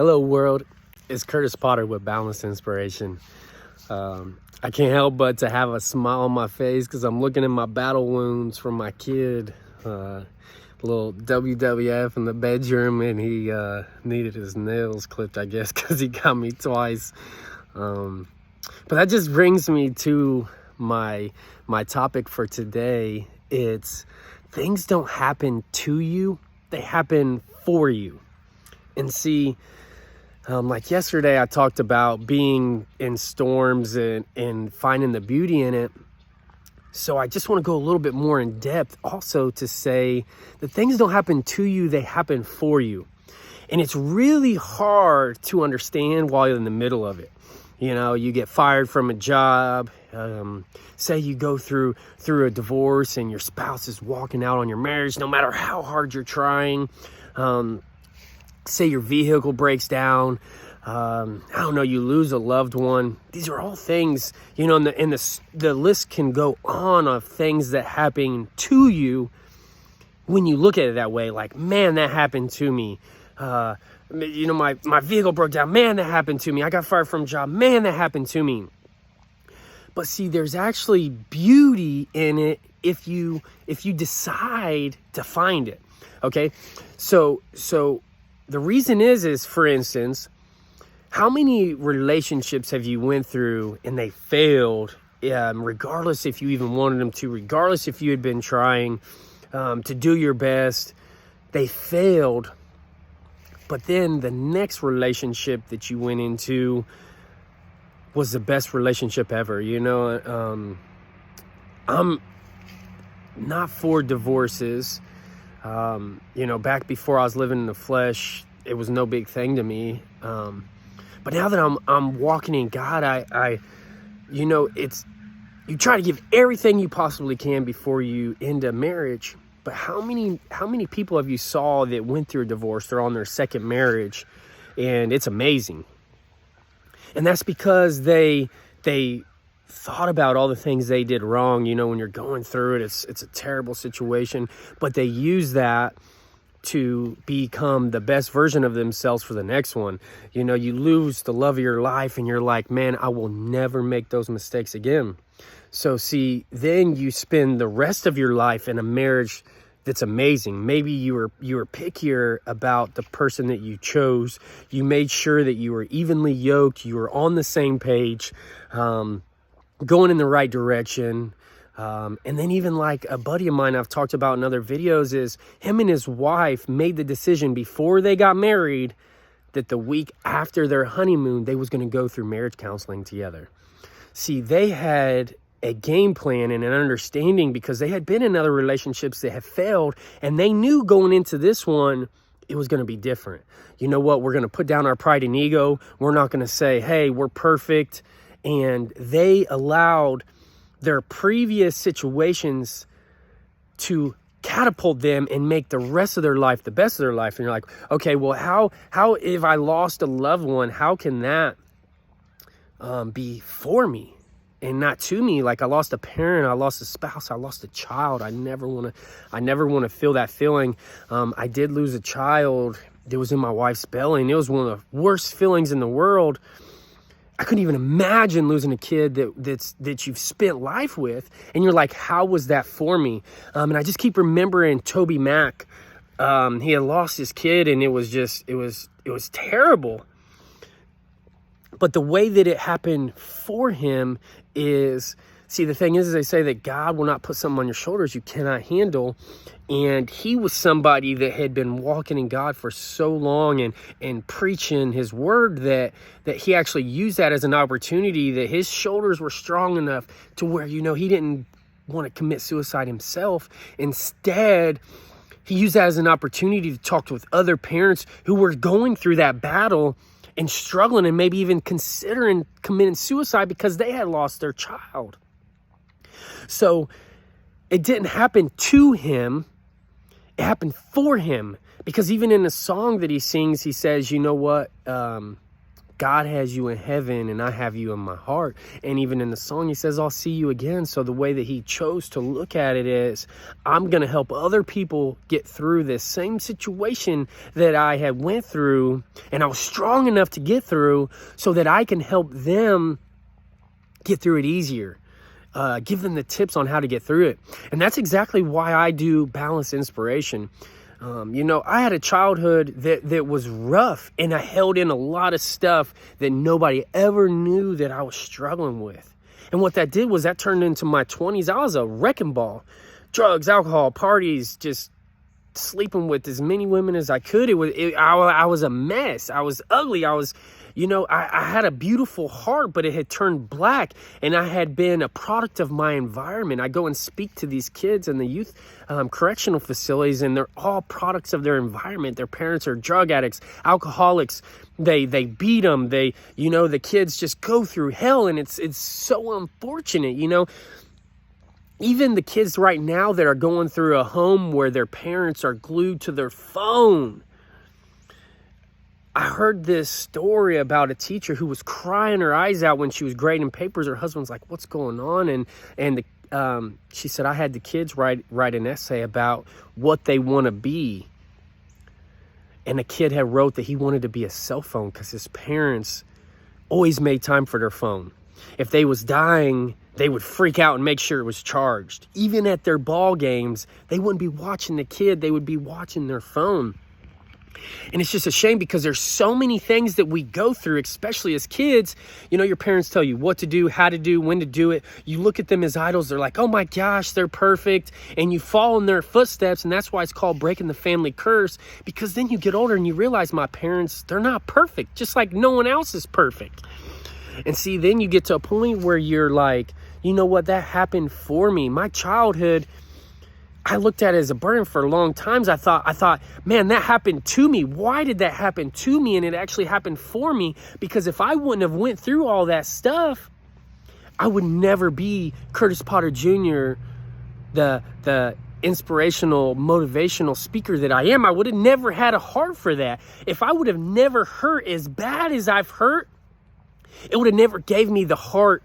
Hello world, it's Kurtis Potter with Boundless Inspiration. I can't help but to have a smile on my face because I'm looking at my battle wounds from my kid. Little WWF in the bedroom, and he needed his nails clipped, I guess, because he got me twice. But that just brings me to my topic for today. It's things don't happen to you, they happen for you. And see, like yesterday I talked about being in storms and finding the beauty in it. So I just want to go a little bit more in depth also to say that things don't happen to you, they happen for you. And it's really hard to understand while you're in the middle of it. You know, you get fired from a job, say you go through a divorce and your spouse is walking out on your marriage no matter how hard you're trying. Say your vehicle breaks down, I don't know, you lose a loved one. These are all things, you know, and the list can go on of things that happen to you when you look at it that way. Like, man, that happened to me. You know, my vehicle broke down. Man, that happened to me. I got fired from a job. Man, that happened to me. But see, there's actually beauty in it if you decide to find it. Okay, so the reason is for instance, how many relationships have you went through and they failed, regardless if you even wanted them to, regardless if you had been trying to do your best, they failed. But then the next relationship that you went into was the best relationship ever. You know, I'm not for divorces. You know, back before I was living in the flesh, it was no big thing to me. But now that I'm walking in God, I you know, you try to give everything you possibly can before you end a marriage. But how many people have you saw that went through a divorce? They're on their second marriage, and it's amazing. And that's because they thought about all the things they did wrong. You know, when you're going through it, it's a terrible situation, but they use that to become the best version of themselves for the next one. You know, you lose the love of your life and you're like, man, I will never make those mistakes again. So see, then you spend the rest of your life in a marriage that's amazing. Maybe you were pickier about the person that you chose. You made sure that you were evenly yoked. You were on the same page, going in the right direction. And then even like a buddy of mine I've talked about in other videos is him and his wife made the decision before they got married that the week after their honeymoon, they was going to go through marriage counseling together. See, they had a game plan and an understanding because they had been in other relationships that had failed, and they knew going into this one, it was going to be different. You know what? We're going to put down our pride and ego. We're not going to say, hey, we're perfect. And they allowed their previous situations to catapult them and make the rest of their life the best of their life. And you're like, okay, well, how if I lost a loved one, how can that be for me and not to me? Like, I lost a parent, I lost a spouse, I lost a child. I never want to feel that feeling. I did lose a child that was in my wife's belly, and it was one of the worst feelings in the world. I couldn't even imagine losing a kid that you've spent life with. And you're like, how was that for me? And I just keep remembering Toby Mac. He had lost his kid, and it was terrible. But the way that it happened for him is, see, the thing is they say that God will not put something on your shoulders you cannot handle. And he was somebody that had been walking in God for so long and preaching his word that he actually used that as an opportunity, that his shoulders were strong enough to where, you know, he didn't want to commit suicide himself. Instead, he used that as an opportunity to talk with other parents who were going through that battle and struggling and maybe even considering committing suicide because they had lost their child. So it didn't happen to him. It happened for him, because even in the song that he sings, he says, you know what? God has you in heaven and I have you in my heart. And even in the song, he says, I'll see you again. So the way that he chose to look at it is, I'm going to help other people get through this same situation that I had went through, and I was strong enough to get through, so that I can help them get through it easier. Give them the tips on how to get through it. And that's exactly why I do Boundless Inspiration. I had a childhood that was rough, and I held in a lot of stuff that nobody ever knew that I was struggling with. And what that did was that turned into my 20s. I was a wrecking ball. Drugs, alcohol, parties, just sleeping with as many women as I could. I was a mess. I was ugly. I had a beautiful heart, but it had turned black, and I had been a product of my environment. I go and speak to these kids in the youth correctional facilities, and they're all products of their environment. Their parents are drug addicts, alcoholics. They beat them. The kids just go through hell, and it's so unfortunate, Even the kids right now that are going through a home where their parents are glued to their phone. I heard this story about a teacher who was crying her eyes out when she was grading papers. Her husband's like, what's going on? And she said, I had the kids write an essay about what they want to be. And the kid had wrote that he wanted to be a cell phone because his parents always made time for their phone. If they was dying, they would freak out and make sure it was charged. Even at their ball games, they wouldn't be watching the kid. They would be watching their phone. And it's just a shame because there's so many things that we go through, especially as kids. Your parents tell you what to do, how to do, when to do it. You look at them as idols. They're like, oh my gosh, they're perfect. And you fall in their footsteps. And that's why it's called breaking the family curse. Because then you get older and you realize my parents, they're not perfect. Just like no one else is perfect. And see, then you get to a point where you're like, you know what, that happened for me. My childhood, I looked at it as a burden for a long time. I thought, man, that happened to me. Why did that happen to me? And it actually happened for me because if I wouldn't have went through all that stuff, I would never be Kurtis Potter Jr., the inspirational, motivational speaker that I am. I would have never had a heart for that. If I would have never hurt as bad as I've hurt, it would have never gave me the heart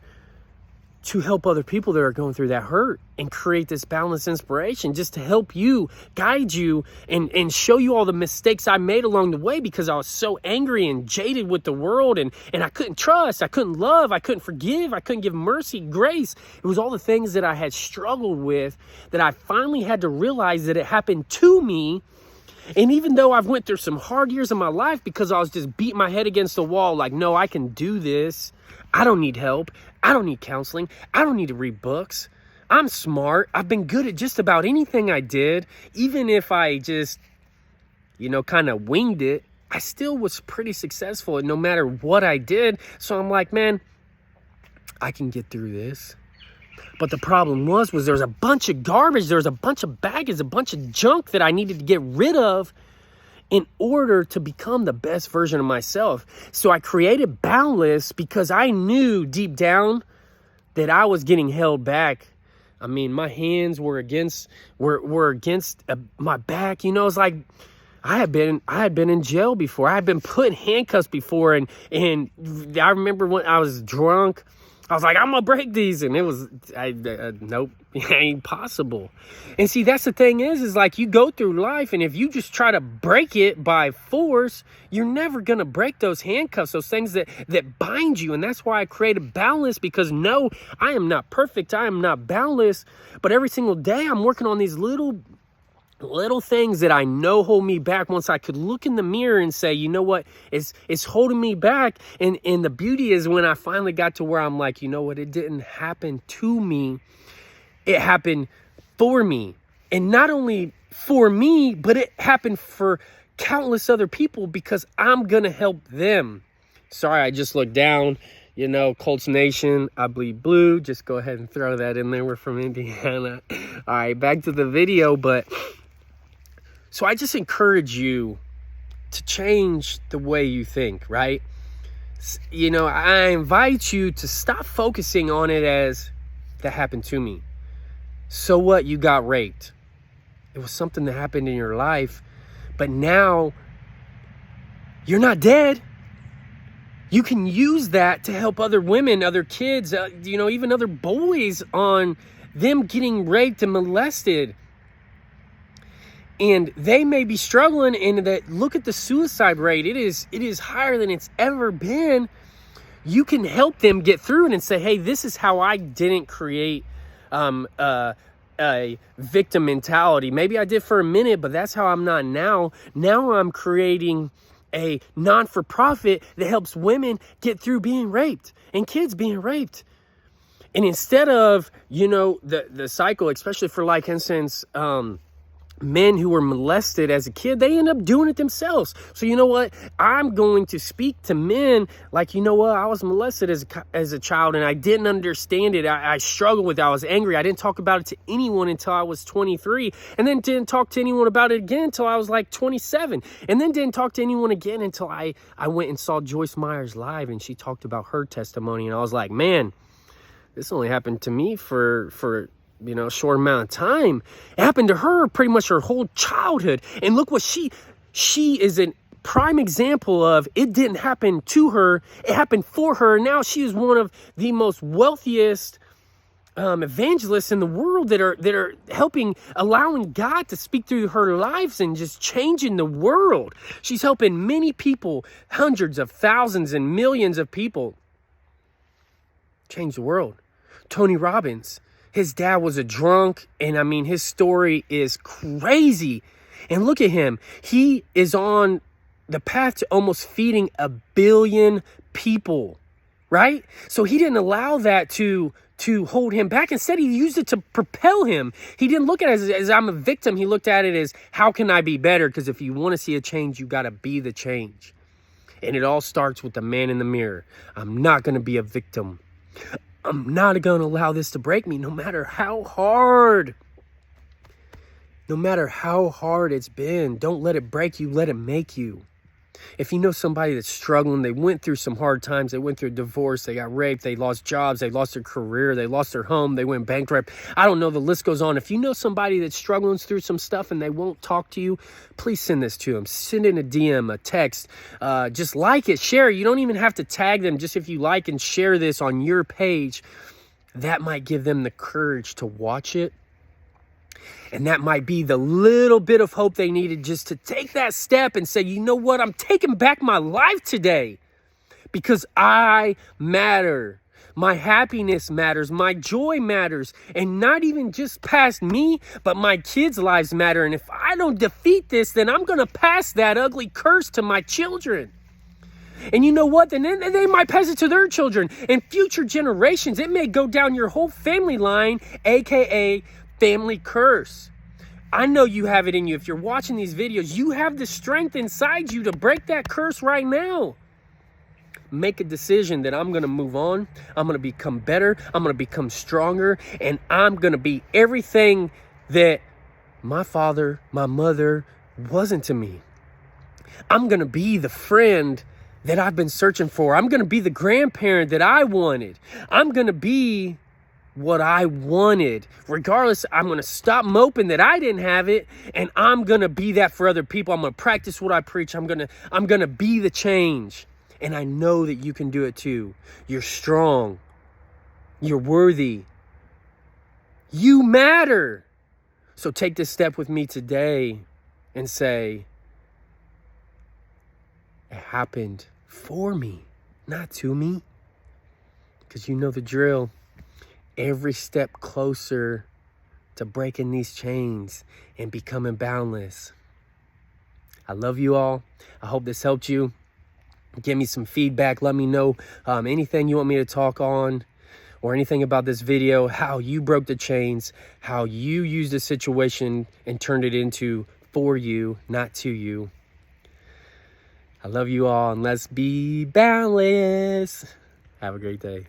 to help other people that are going through that hurt and create this boundless inspiration just to help you, guide you, and show you all the mistakes I made along the way because I was so angry and jaded with the world and I couldn't trust, I couldn't love, I couldn't forgive, I couldn't give mercy, grace. It was all the things that I had struggled with that I finally had to realize that it happened to me. And even though I've went through some hard years of my life because I was just beating my head against the wall like, no, I can do this. I don't need help. I don't need counseling. I don't need to read books. I'm smart. I've been good at just about anything I did. Even if I just, kind of winged it, I still was pretty successful no matter what I did. So I'm like, man, I can get through this. But the problem was there was a bunch of garbage. There was a bunch of baggage, a bunch of junk that I needed to get rid of in order to become the best version of myself. So I created Boundless because I knew deep down that I was getting held back. I mean, my hands were against my back. It's like I had been in jail before. I had been put in handcuffs before, and I remember when I was drunk, I was like, I'm gonna break these, and it was nope, it ain't possible. And see, that's the thing is like you go through life, and if you just try to break it by force, you're never gonna break those handcuffs, those things that bind you. And that's why I created Boundless, because no, I am not perfect, I am not boundless, but every single day I'm working on these little things that I know hold me back. Once I could look in the mirror and say, you know what, it's holding me back. And the beauty is when I finally got to where I'm like, you know what, it didn't happen to me, it happened for me. And not only for me, but it happened for countless other people because I'm gonna help them. Sorry, I just looked down. Colts Nation, I bleed blue. Just go ahead and throw that in there. We're from Indiana. All right, back to the video. So I just encourage you to change the way you think, right? I invite you to stop focusing on it as that happened to me. So what? You got raped. It was something that happened in your life, but now you're not dead. You can use that to help other women, other kids, even other boys on them getting raped and molested. And they may be struggling, and that look at the suicide rate. It is higher than it's ever been. You can help them get through it and say, hey, this is how I didn't create a victim mentality. Maybe I did for a minute, but that's how I'm not now. Now I'm creating a non-for-profit that helps women get through being raped and kids being raped. And instead of, the cycle, especially for, like, instance, men who were molested as a kid, they end up doing it themselves. So you know what? I'm going to speak to men like, I was molested as a child, and I didn't understand it. I struggled with it. I was angry. I didn't talk about it to anyone until I was 23, and then didn't talk to anyone about it again until I was like 27, and then didn't talk to anyone again until I went and saw Joyce Meyers live, and she talked about her testimony, and I was like, man, this only happened to me for a short amount of time. It happened to her pretty much her whole childhood. And look what she is a prime example of. It didn't happen to her. It happened for her. Now she is one of the most wealthiest evangelists in the world that are allowing God to speak through her lives and just changing the world. She's helping many people, hundreds of thousands and millions of people, change the world. Tony Robbins, his dad was a drunk, and his story is crazy. And look at him. He is on the path to almost feeding 1 billion people, right? So he didn't allow that to hold him back. Instead, he used it to propel him. He didn't look at it as I'm a victim. He looked at it as, how can I be better? Because if you want to see a change, you got to be the change. And it all starts with the man in the mirror. I'm not going to be a victim. I'm not going to allow this to break me, no matter how hard. No matter how hard it's been, don't let it break you, let it make you. If you know somebody that's struggling, they went through some hard times, they went through a divorce, they got raped, they lost jobs, they lost their career, they lost their home, they went bankrupt. I don't know, the list goes on. If you know somebody that's struggling through some stuff and they won't talk to you, please send this to them. Send in a DM, a text, just like it, share it. You don't even have to tag them. Just if you like and share this on your page, that might give them the courage to watch it. And that might be the little bit of hope they needed just to take that step and say, you know what? I'm taking back my life today because I matter. My happiness matters. My joy matters. And not even just past me, but my kids' lives matter. And if I don't defeat this, then I'm going to pass that ugly curse to my children. And you know what? Then they might pass it to their children and future generations. It may go down your whole family line, aka family curse. I know you have it in you. If you're watching these videos, you have the strength inside you to break that curse right now. Make a decision that I'm going to move on. I'm going to become better. I'm going to become stronger. And I'm going to be everything that my father, my mother wasn't to me. I'm going to be the friend that I've been searching for. I'm going to be the grandparent that I wanted. I'm going to be what I wanted. Regardless, I'm going to stop moping that I didn't have it, and I'm going to be that for other people. I'm going to practice what I preach. I'm going to be the change. And I know that you can do it too. You're strong. You're worthy. You matter. So take this step with me today and say, it happened for me, not to me. Because you know the drill. Every step closer to breaking these chains and becoming boundless. I love you all. I hope this helped you. Give me some feedback. Let me know anything you want me to talk on or anything about this video, how you broke the chains, how you used a situation and turned it into for you, not to you. I love you all, and let's be boundless. Have a great day.